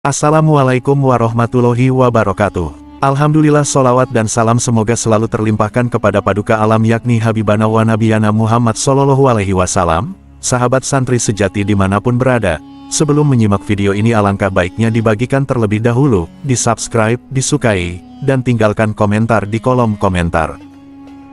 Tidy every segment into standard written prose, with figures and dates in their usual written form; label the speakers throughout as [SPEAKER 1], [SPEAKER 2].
[SPEAKER 1] Assalamualaikum warahmatullahi wabarakatuh. Alhamdulillah, solawat dan salam semoga selalu terlimpahkan kepada paduka alam yakni Habibana wa Nabiyana Muhammad Sallallahu Alaihi Wasallam. Sahabat santri sejati dimanapun berada, sebelum menyimak video ini alangkah baiknya dibagikan terlebih dahulu, di-subscribe, disukai, dan tinggalkan komentar di kolom komentar.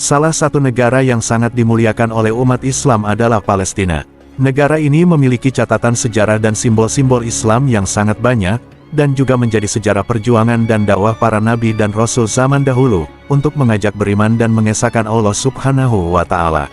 [SPEAKER 1] Salah satu negara yang sangat dimuliakan oleh umat Islam adalah Palestina. Negara ini memiliki catatan sejarah dan simbol-simbol Islam yang sangat banyak, dan juga menjadi sejarah perjuangan dan dakwah para nabi dan rasul zaman dahulu, untuk mengajak beriman dan mengesahkan Allah Subhanahu wa Ta'ala.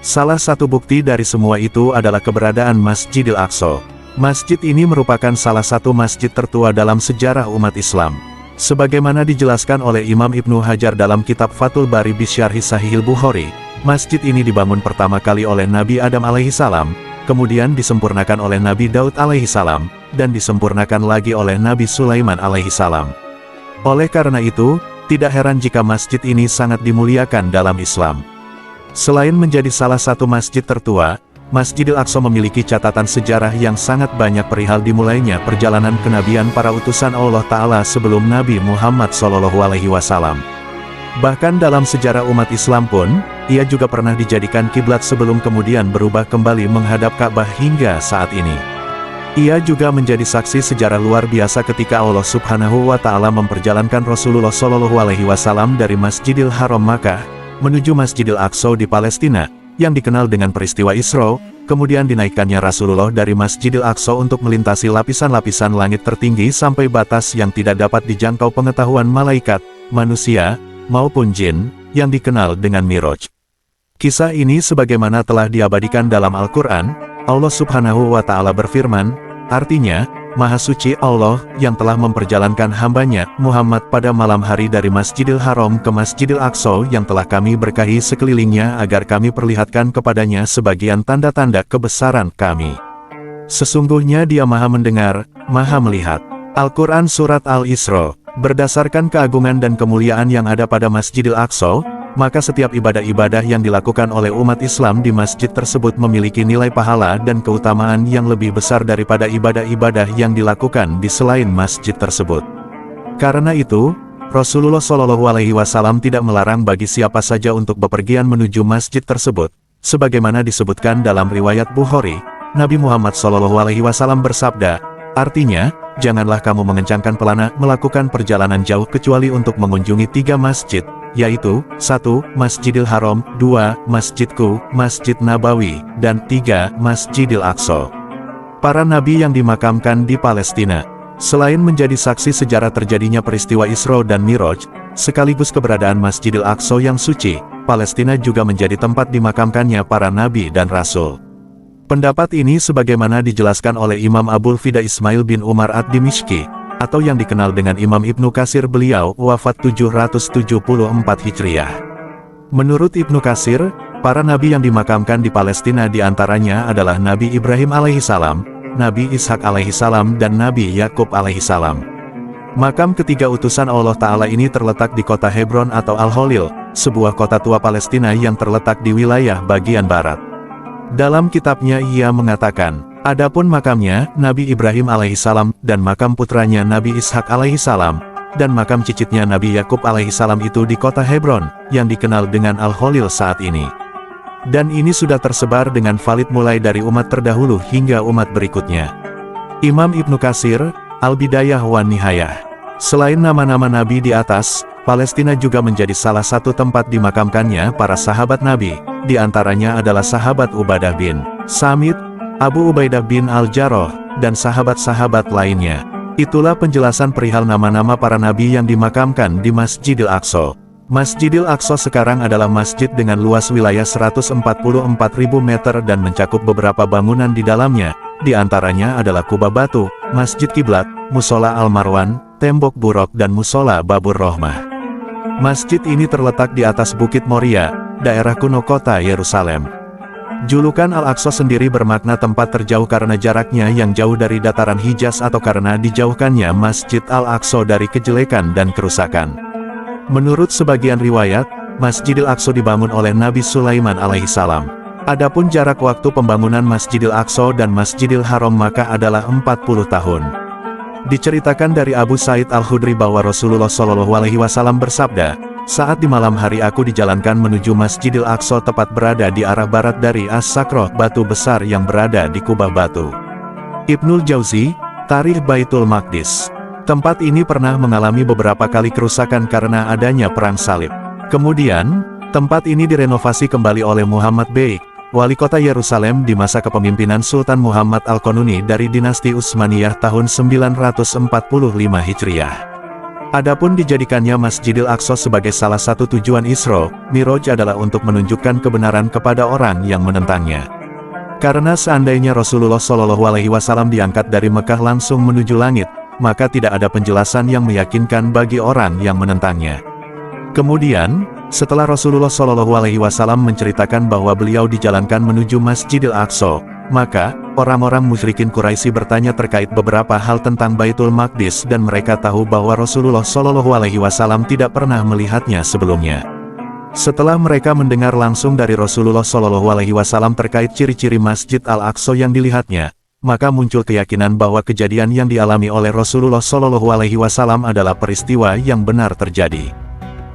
[SPEAKER 1] Salah satu bukti dari semua itu adalah keberadaan Masjidil Aqsa. Masjid ini merupakan salah satu masjid tertua dalam sejarah umat Islam. Sebagaimana dijelaskan oleh Imam Ibnu Hajar dalam kitab Fathul Bari Bisyarhi Sahihil Bukhari, masjid ini dibangun pertama kali oleh Nabi Adam alaihissalam, kemudian disempurnakan oleh Nabi Daud alaihissalam, dan disempurnakan lagi oleh Nabi Sulaiman alaihissalam. Oleh karena itu, tidak heran jika masjid ini sangat dimuliakan dalam Islam. Selain menjadi salah satu masjid tertua, Masjidil Aqsa memiliki catatan sejarah yang sangat banyak perihal dimulainya perjalanan kenabian para utusan Allah Ta'ala sebelum Nabi Muhammad SAW. Bahkan dalam sejarah umat Islam pun, ia juga pernah dijadikan kiblat sebelum kemudian berubah kembali menghadap Ka'bah hingga saat ini. Ia juga menjadi saksi sejarah luar biasa ketika Allah Subhanahu wa Ta'ala memperjalankan Rasulullah SAW dari Masjidil Haram Makkah menuju Masjidil Aqsa di Palestina, yang dikenal dengan peristiwa Isra, kemudian dinaikkannya Rasulullah dari Masjidil Aqsa untuk melintasi lapisan-lapisan langit tertinggi sampai batas yang tidak dapat dijangkau pengetahuan malaikat, manusia, maupun jin, yang dikenal dengan Miraj. Kisah ini sebagaimana telah diabadikan dalam Al-Quran, Allah Subhanahu wa Ta'ala berfirman, artinya, Maha Suci Allah yang telah memperjalankan hambanya, Muhammad pada malam hari dari Masjidil Haram ke Masjidil Aqsa yang telah kami berkahi sekelilingnya agar kami perlihatkan kepadanya sebagian tanda-tanda kebesaran kami. Sesungguhnya dia Maha mendengar, Maha melihat. Al-Quran Surat Al-Isra. Berdasarkan keagungan dan kemuliaan yang ada pada Masjidil Aqsa, maka setiap ibadah-ibadah yang dilakukan oleh umat Islam di masjid tersebut memiliki nilai pahala dan keutamaan yang lebih besar daripada ibadah-ibadah yang dilakukan di selain masjid tersebut. Karena itu, Rasulullah SAW tidak melarang bagi siapa saja untuk bepergian menuju masjid tersebut. Sebagaimana disebutkan dalam riwayat Bukhari, Nabi Muhammad SAW bersabda, artinya, janganlah kamu mengencangkan pelana melakukan perjalanan jauh kecuali untuk mengunjungi 3 masjid, yaitu, 1. Masjidil Haram, 2. Masjidku, Masjid Nabawi, dan 3. Masjidil Aqsa. Para nabi yang dimakamkan di Palestina. Selain menjadi saksi sejarah terjadinya peristiwa Isra dan Miraj, sekaligus keberadaan Masjidil Aqsa yang suci, Palestina juga menjadi tempat dimakamkannya para nabi dan rasul. Pendapat ini sebagaimana dijelaskan oleh Imam Abul Fida Ismail bin Umar ad-Dimishqi, atau yang dikenal dengan Imam Ibnu Katsir, beliau wafat 774 Hijriah. Menurut Ibnu Katsir, para nabi yang dimakamkan di Palestina diantaranya adalah Nabi Ibrahim alaihissalam, Nabi Ishak alaihissalam, dan Nabi Yakub alaihissalam. Makam ketiga utusan Allah Ta'ala ini terletak di kota Hebron atau Al-Holil, sebuah kota tua Palestina yang terletak di wilayah bagian barat. Dalam kitabnya ia mengatakan, adapun makamnya, Nabi Ibrahim alaihissalam, dan makam putranya Nabi Ishak alaihissalam, dan makam cicitnya Nabi Yakub alaihissalam itu di kota Hebron, yang dikenal dengan Al-Holil saat ini. Dan ini sudah tersebar dengan valid mulai dari umat terdahulu hingga umat berikutnya. Imam Ibnu Katsir, Al-Bidayah wan Nihayah. Selain nama-nama Nabi di atas, Palestina juga menjadi salah satu tempat dimakamkannya para sahabat Nabi, di antaranya adalah sahabat Ubadah bin Samit, Abu Ubaidah bin Al-Jarrah, dan sahabat-sahabat lainnya. Itulah penjelasan perihal nama-nama para nabi yang dimakamkan di Masjidil Aqsa. Masjidil Aqsa sekarang adalah masjid dengan luas wilayah 144.000 meter dan mencakup beberapa bangunan di dalamnya, di antaranya adalah kubah batu, masjid kiblat, musola Al-Marwan, tembok burok dan musola Babur Rohmah. Masjid ini terletak di atas Bukit Moria, daerah kuno kota Yerusalem. Julukan Al-Aqsa sendiri bermakna tempat terjauh karena jaraknya yang jauh dari dataran Hijaz atau karena dijauhkannya Masjid Al-Aqsa dari kejelekan dan kerusakan. Menurut sebagian riwayat, Masjidil Aqsa dibangun oleh Nabi Sulaiman alaihissalam. Adapun jarak waktu pembangunan Masjidil Aqsa dan Masjidil Haram Makkah adalah 40 tahun. Diceritakan dari Abu Said Al-Khudri bahwa Rasulullah Shallallahu Alaihi Wasallam bersabda, "Saat di malam hari aku dijalankan menuju Masjidil Aqsa tepat berada di arah barat dari As-Sakroh, batu besar yang berada di kubah batu." Ibnul Jauzi, Tarikh Baitul Maqdis. Tempat ini pernah mengalami beberapa kali kerusakan karena adanya perang salib. Kemudian, tempat ini direnovasi kembali oleh Muhammad Baik, wali kota Yerusalem di masa kepemimpinan Sultan Muhammad Al-Qanuni dari dinasti Utsmaniyah tahun 945 Hijriah. Adapun dijadikannya Masjidil Aqsa sebagai salah satu tujuan Isra Miraj adalah untuk menunjukkan kebenaran kepada orang yang menentangnya. Karena seandainya Rasulullah Shallallahu Alaihi Wasallam diangkat dari Mekah langsung menuju langit, maka tidak ada penjelasan yang meyakinkan bagi orang yang menentangnya. Kemudian, setelah Rasulullah Shallallahu Alaihi Wasallam menceritakan bahwa beliau dijalankan menuju Masjidil Aqsa, maka orang-orang musyrikin Quraisy bertanya terkait beberapa hal tentang Baitul Maqdis dan mereka tahu bahwa Rasulullah Shallallahu Alaihi Wasallam tidak pernah melihatnya sebelumnya. Setelah mereka mendengar langsung dari Rasulullah Shallallahu Alaihi Wasallam terkait ciri-ciri Masjid Al-Aqsa yang dilihatnya, maka muncul keyakinan bahwa kejadian yang dialami oleh Rasulullah Shallallahu Alaihi Wasallam adalah peristiwa yang benar terjadi.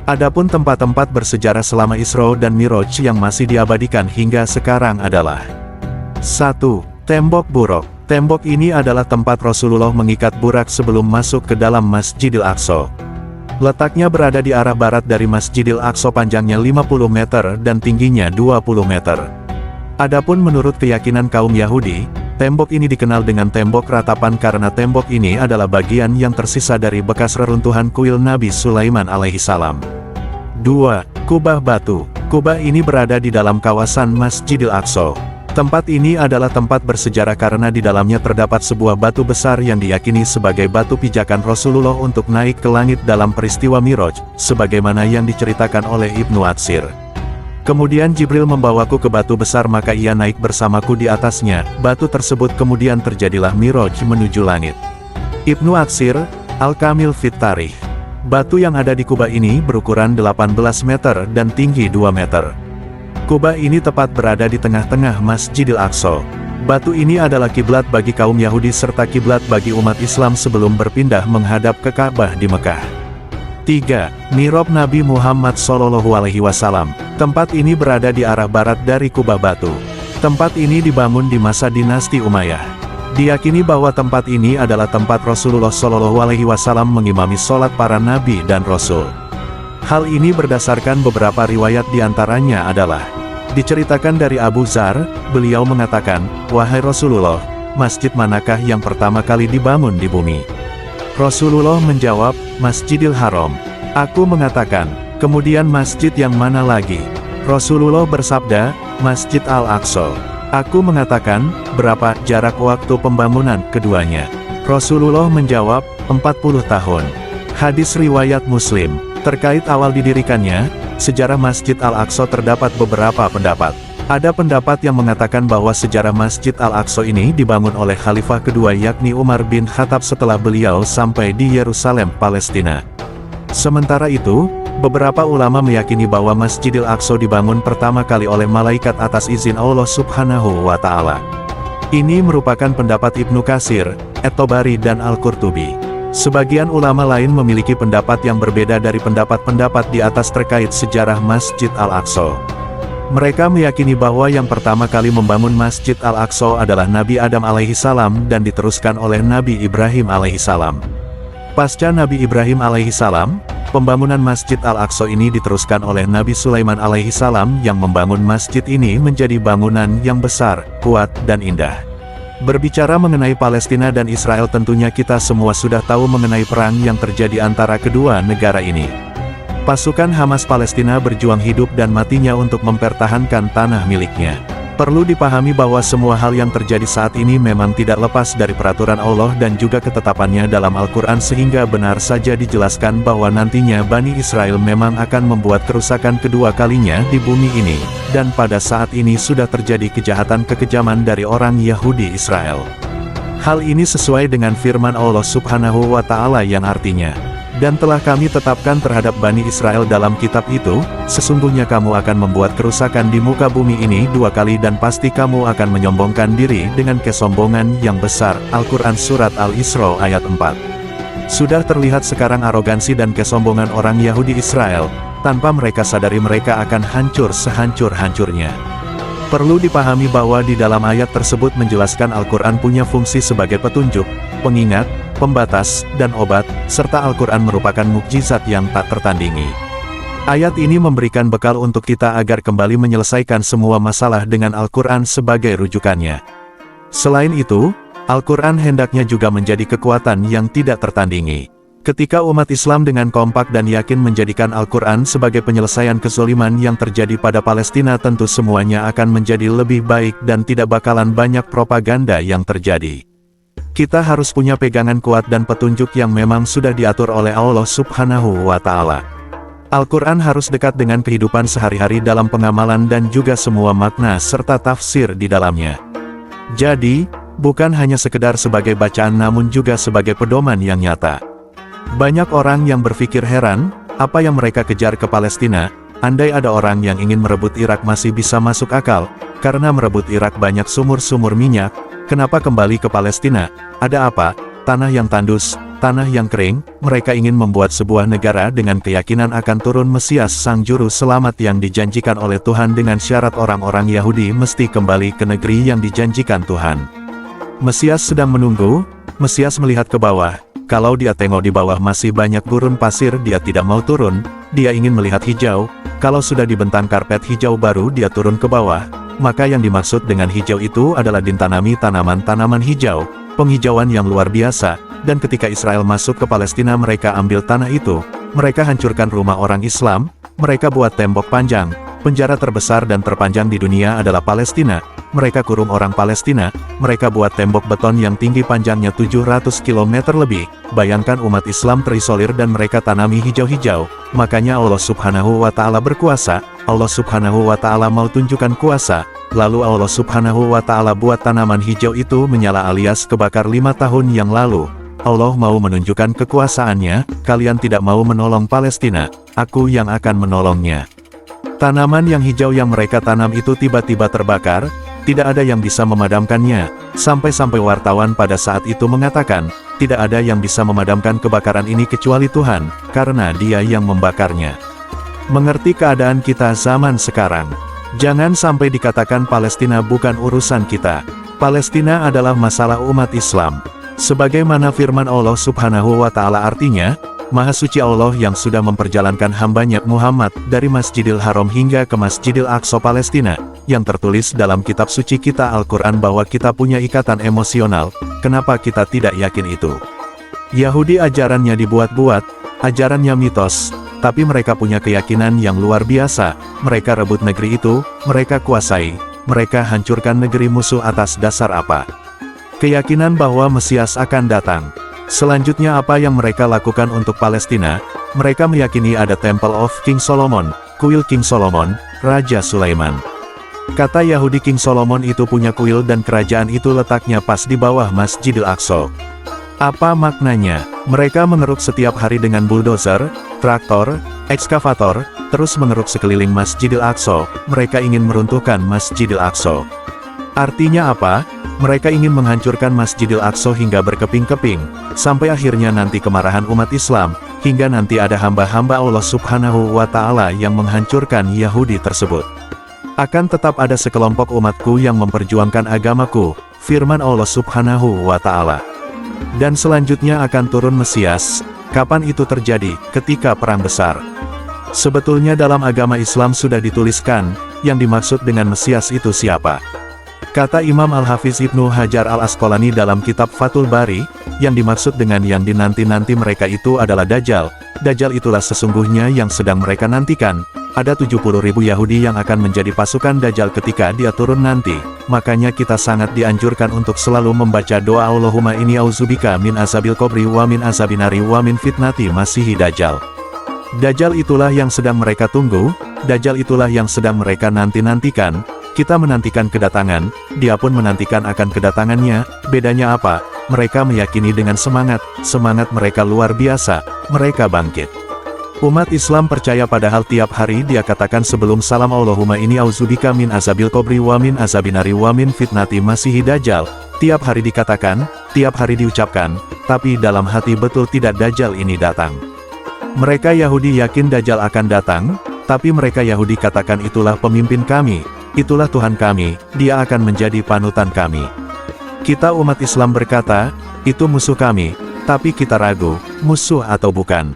[SPEAKER 1] Adapun tempat-tempat bersejarah selama Isra dan Miraj yang masih diabadikan hingga sekarang adalah 1. Tembok Buraq. Tembok ini adalah tempat Rasulullah mengikat burak sebelum masuk ke dalam Masjidil Aqsa. Letaknya berada di arah barat dari Masjidil Aqsa, panjangnya 50 meter dan tingginya 20 meter. Adapun menurut keyakinan kaum Yahudi, tembok ini dikenal dengan tembok ratapan karena tembok ini adalah bagian yang tersisa dari bekas reruntuhan kuil Nabi Sulaiman alaihissalam. 2. Kubah Batu. Kubah ini berada di dalam kawasan Masjidil Aqsa. Tempat ini adalah tempat bersejarah karena di dalamnya terdapat sebuah batu besar yang diyakini sebagai batu pijakan Rasulullah untuk naik ke langit dalam peristiwa Miraj, sebagaimana yang diceritakan oleh Ibnu Atsir. Kemudian Jibril membawaku ke batu besar maka ia naik bersamaku di atasnya, batu tersebut kemudian terjadilah Miraj menuju langit. Ibnu Atsir, Al-Kamil Fit Tarikh. Batu yang ada di kubah ini berukuran 18 meter dan tinggi 2 meter. Kubah ini tepat berada di tengah-tengah Masjidil Aqsa. Batu ini adalah kiblat bagi kaum Yahudi serta kiblat bagi umat Islam sebelum berpindah menghadap ke Ka'bah di Mekah. 3. Mihrab Nabi Muhammad Shallallahu Alaihi Wasallam. Tempat ini berada di arah barat dari kubah batu. Tempat ini dibangun di masa dinasti Umayyah. Diyakini bahwa tempat ini adalah tempat Rasulullah Shallallahu Alaihi Wasallam mengimami sholat para nabi dan rasul. Hal ini berdasarkan beberapa riwayat diantaranya adalah diceritakan dari Abu Dzar, beliau mengatakan, "Wahai Rasulullah, masjid manakah yang pertama kali dibangun di bumi?" Rasulullah menjawab, "Masjidil Haram." Aku mengatakan, "Kemudian masjid yang mana lagi?" Rasulullah bersabda, "Masjid Al-Aqsa." Aku mengatakan, "Berapa jarak waktu pembangunan keduanya?" Rasulullah menjawab, 40 tahun. Hadis riwayat Muslim. Terkait awal didirikannya, sejarah Masjid Al-Aqsa terdapat beberapa pendapat. Ada pendapat yang mengatakan bahwa sejarah Masjid Al-Aqsa ini dibangun oleh Khalifah kedua yakni Umar bin Khattab setelah beliau sampai di Yerusalem, Palestina. Sementara itu, beberapa ulama meyakini bahwa Masjidil Aqsa dibangun pertama kali oleh malaikat atas izin Allah Subhanahu wa Ta'ala. Ini merupakan pendapat Ibnu Katsir, At-Tabari dan Al-Qurtubi. Sebagian ulama lain memiliki pendapat yang berbeda dari pendapat-pendapat di atas terkait sejarah Masjid Al-Aqsa. Mereka meyakini bahwa yang pertama kali membangun Masjid Al-Aqsa adalah Nabi Adam alaihissalam dan diteruskan oleh Nabi Ibrahim alaihissalam. Pasca Nabi Ibrahim alaihissalam, pembangunan Masjid Al-Aqsa ini diteruskan oleh Nabi Sulaiman alaihissalam yang membangun masjid ini menjadi bangunan yang besar, kuat dan indah. Berbicara mengenai Palestina dan Israel, tentunya kita semua sudah tahu mengenai perang yang terjadi antara kedua negara ini. Pasukan Hamas Palestina berjuang hidup dan matinya untuk mempertahankan tanah miliknya. Perlu dipahami bahwa semua hal yang terjadi saat ini memang tidak lepas dari peraturan Allah dan juga ketetapannya dalam Al-Quran, sehingga benar saja dijelaskan bahwa nantinya Bani Israel memang akan membuat kerusakan kedua kalinya di bumi ini, dan pada saat ini sudah terjadi kejahatan kekejaman dari orang Yahudi Israel. Hal ini sesuai dengan firman Allah Subhanahu wa Ta'ala yang artinya, Dan telah kami tetapkan terhadap Bani Israel dalam kitab itu, sesungguhnya kamu akan membuat kerusakan di muka bumi ini 2 kali dan pasti kamu akan menyombongkan diri dengan kesombongan yang besar. Al-Quran Surat Al-Isra ayat 4. Sudah terlihat sekarang arogansi dan kesombongan orang Yahudi Israel, tanpa mereka sadari mereka akan hancur sehancur-hancurnya. Perlu dipahami bahwa di dalam ayat tersebut menjelaskan Al-Quran punya fungsi sebagai petunjuk, pengingat, pembatas, dan obat, serta Al-Quran merupakan mukjizat yang tak tertandingi. Ayat ini memberikan bekal untuk kita agar kembali menyelesaikan semua masalah dengan Al-Quran sebagai rujukannya. Selain itu, Al-Quran hendaknya juga menjadi kekuatan yang tidak tertandingi. Ketika umat Islam dengan kompak dan yakin menjadikan Al-Quran sebagai penyelesaian kezaliman yang terjadi pada Palestina, tentu semuanya akan menjadi lebih baik dan tidak bakalan banyak propaganda yang terjadi. Kita harus punya pegangan kuat dan petunjuk yang memang sudah diatur oleh Allah Subhanahu wa Ta'ala. Al-Quran harus dekat dengan kehidupan sehari-hari dalam pengamalan dan juga semua makna serta tafsir di dalamnya. Jadi, bukan hanya sekedar sebagai bacaan namun juga sebagai pedoman yang nyata. Banyak orang yang berpikir heran, apa yang mereka kejar ke Palestina, andai ada orang yang ingin merebut Irak masih bisa masuk akal, karena merebut Irak banyak sumur-sumur minyak, kenapa kembali ke Palestina? Ada apa? Tanah yang tandus, tanah yang kering, mereka ingin membuat sebuah negara dengan keyakinan akan turun Mesias sang juru selamat yang dijanjikan oleh Tuhan dengan syarat orang-orang Yahudi mesti kembali ke negeri yang dijanjikan Tuhan. Mesias sedang menunggu, Mesias melihat ke bawah. Kalau dia tengok di bawah masih banyak gurun pasir, dia tidak mau turun, dia ingin melihat hijau. Kalau sudah dibentang karpet hijau baru dia turun ke bawah. Maka yang dimaksud dengan hijau itu adalah ditanami tanaman-tanaman hijau, penghijauan yang luar biasa. Dan ketika Israel masuk ke Palestina mereka ambil tanah itu, mereka hancurkan rumah orang Islam, mereka buat tembok panjang. Penjara terbesar dan terpanjang di dunia adalah Palestina. Mereka kurung orang Palestina, mereka buat tembok beton yang tinggi panjangnya 700 km lebih. Bayangkan umat Islam terisolir dan mereka tanami hijau-hijau. Makanya Allah Subhanahu wa Ta'ala berkuasa, Allah Subhanahu wa Ta'ala mau tunjukkan kuasa. Lalu Allah Subhanahu wa Ta'ala buat tanaman hijau itu menyala alias kebakar 5 tahun yang lalu. Allah mau menunjukkan kekuasaannya, kalian tidak mau menolong Palestina, aku yang akan menolongnya. Tanaman yang hijau yang mereka tanam itu tiba-tiba terbakar, tidak ada yang bisa memadamkannya, sampai-sampai wartawan pada saat itu mengatakan, tidak ada yang bisa memadamkan kebakaran ini kecuali Tuhan, karena Dia yang membakarnya. Mengerti keadaan kita zaman sekarang. Jangan sampai dikatakan Palestina bukan urusan kita. Palestina adalah masalah umat Islam. Sebagaimana firman Allah Subhanahu wa Ta'ala artinya, Maha Suci Allah yang sudah memperjalankan hambanya Muhammad dari Masjidil Haram hingga ke Masjidil Aqsa Palestina, yang tertulis dalam kitab suci kita Al-Quran bahwa kita punya ikatan emosional, kenapa kita tidak yakin itu? Yahudi ajarannya dibuat-buat, ajarannya mitos, tapi mereka punya keyakinan yang luar biasa, mereka rebut negeri itu, mereka kuasai, mereka hancurkan negeri musuh atas dasar apa? Keyakinan bahwa Mesias akan datang. Selanjutnya apa yang mereka lakukan untuk Palestina? Mereka meyakini ada Temple of King Solomon, kuil King Solomon, Raja Sulaiman. Kata Yahudi King Solomon itu punya kuil dan kerajaan itu letaknya pas di bawah Masjidil Aqsa. Apa maknanya? Mereka mengeruk setiap hari dengan bulldozer, traktor, ekskavator, terus mengeruk sekeliling Masjidil Aqsa. Mereka ingin meruntuhkan Masjidil Aqsa. Artinya apa? Mereka ingin menghancurkan Masjidil Aqsa hingga berkeping-keping, sampai akhirnya nanti kemarahan umat Islam, hingga nanti ada hamba-hamba Allah Subhanahu wa Ta'ala yang menghancurkan Yahudi tersebut. Akan tetap ada sekelompok umatku yang memperjuangkan agamaku, firman Allah Subhanahu wa Ta'ala. Dan selanjutnya akan turun Mesias. Kapan itu terjadi? Ketika perang besar. Sebetulnya dalam agama Islam sudah dituliskan, yang dimaksud dengan Mesias itu siapa? Kata Imam Al-Hafiz Ibnu Hajar Al-Asqalani dalam kitab Fathul Bari, yang dimaksud dengan yang dinanti-nanti mereka itu adalah Dajjal. Dajjal itulah sesungguhnya yang sedang mereka nantikan. Ada 70.000 Yahudi yang akan menjadi pasukan Dajjal ketika dia turun nanti. Makanya kita sangat dianjurkan untuk selalu membaca doa Allahumma inni auzubika min azabil qabri wa min azabinari wa min fitnati masihi Dajjal. Dajjal itulah yang sedang mereka tunggu, Dajjal itulah yang sedang mereka nanti-nantikan. Kita menantikan kedatangan, dia pun menantikan akan kedatangannya. Bedanya apa? Mereka meyakini dengan semangat mereka luar biasa, mereka bangkit. Umat Islam percaya padahal tiap hari dia katakan sebelum salam Allahumma inni auzubika min azabil qabri wa min azabinari wa min fitnati masihi dajjal. Tiap hari dikatakan, tiap hari diucapkan, tapi dalam hati betul tidak Dajjal ini datang. Mereka Yahudi yakin Dajjal akan datang, tapi mereka Yahudi katakan itulah pemimpin kami, itulah Tuhan kami, dia akan menjadi panutan kami. Kita umat Islam berkata, itu musuh kami, tapi kita ragu, musuh atau bukan.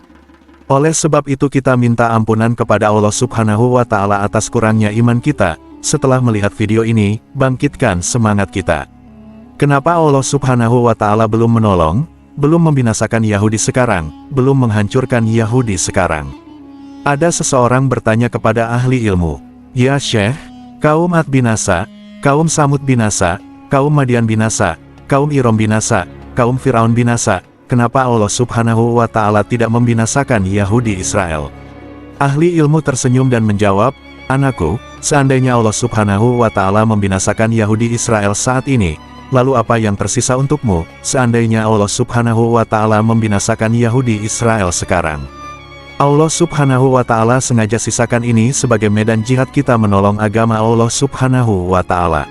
[SPEAKER 1] Oleh sebab itu kita minta ampunan kepada Allah Subhanahu wa Ta'ala atas kurangnya iman kita. Setelah melihat video ini, bangkitkan semangat kita. Kenapa Allah Subhanahu wa Ta'ala belum menolong, belum membinasakan Yahudi sekarang, belum menghancurkan Yahudi sekarang? Ada seseorang bertanya kepada ahli ilmu, "Ya Syekh, kaum Ad binasa, kaum Samud binasa, kaum Madian binasa, kaum Iram binasa, kaum Firaun binasa, kenapa Allah Subhanahu wa Ta'ala tidak membinasakan Yahudi Israel?" Ahli ilmu tersenyum dan menjawab, "Anakku, seandainya Allah Subhanahu wa Ta'ala membinasakan Yahudi Israel saat ini, lalu apa yang tersisa untukmu, seandainya Allah Subhanahu wa Ta'ala membinasakan Yahudi Israel sekarang?" Allah Subhanahu wa Ta'ala sengaja sisakan ini sebagai medan jihad kita menolong agama Allah Subhanahu wa Ta'ala.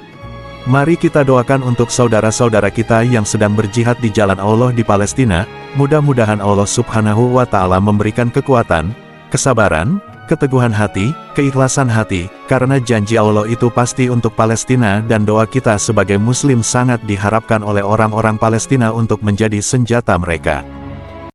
[SPEAKER 1] Mari kita doakan untuk saudara-saudara kita yang sedang berjihad di jalan Allah di Palestina, mudah-mudahan Allah Subhanahu wa Ta'ala memberikan kekuatan, kesabaran, keteguhan hati, keikhlasan hati, karena janji Allah itu pasti untuk Palestina dan doa kita sebagai Muslim sangat diharapkan oleh orang-orang Palestina untuk menjadi senjata mereka.